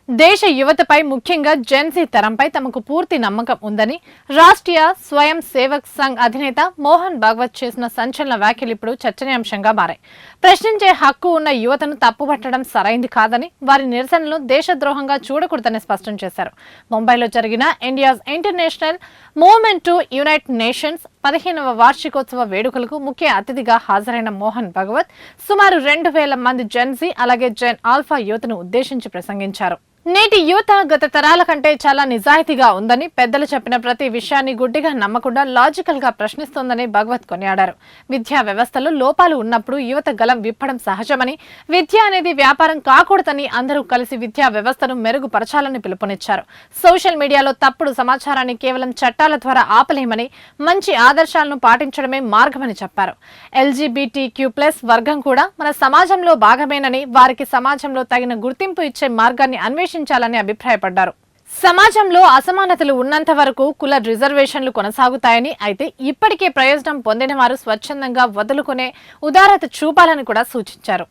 దేశ యువతపై ముఖ్యంగా జెన్సీ తరంపై తమకు పూర్తి నమ్మకం ఉందని రాష్ట్రీయ స్వయం సేవక్ సంఘ్ అధినేత మోహన్ భాగవత్ చేసిన సంచలన వ్యాఖ్యలు ఇప్పుడు చర్చనీయాంశంగా మారాయి. ప్రశ్నించే హక్కు ఉన్న యువతను తప్పుపట్టడం సరైంది కాదని, వారి నిరసనలు దేశద్రోహంగా చూడకూడదని స్పష్టం చేశారు. ముంబైలో జరిగిన India's international movement to unite nations 15వ వార్షికోత్సవ వేడుకలకు ముఖ్య అతిథిగా హాజరైన మోహన్ భాగవత్ సుమారు 2000 మంది జెన్సీ అలాగే జెన్ ఆల్ఫా యువతను ఉద్దేశించి ప్రసంగించారు. నేటి యువత గత తరాల కంటే చాలా నిజాయితీగా ఉందని, పెద్దలు చెప్పిన ప్రతి విషయాన్ని గుడ్డిగా నమ్మకుండా లాజికల్ గా ప్రశ్నిస్తోందని భగవత్ కొనియాడారు. విద్యా వ్యవస్థలో లోపాలు ఉన్నప్పుడు యువత గలం విప్పడం సహజమని, విద్య అనేది వ్యాపారం కాకూడదని అందరూ కలిసి విద్యా వ్యవస్థను మెరుగుపరచాలని పిలుపునిచ్చారు. సోషల్ మీడియాలో తప్పుడు సమాచారాన్ని కేవలం చట్టాల ద్వారా ఆపలేమని, మంచి ఆదర్శాలను పాటించడమే మార్గమని చెప్పారు. LGBTQ+ వర్గం కూడా మన సమాజంలో భాగమేనని, వారికి సమాజంలో తగిన గుర్తింపు ఇచ్చే మార్గాన్ని అన్వేషించాలని అభిప్రాయపడ్డారు. సమాజంలో అసమానతలు ఉన్నంత వరకు కుల రిజర్వేషన్లు కొనసాగుతాయని, అయితే ఇప్పటికే ప్రయోజనం పొందిన వారు స్వచ్ఛందంగా వదులుకునే ఉదారత చూపాలని కూడా సూచించారు.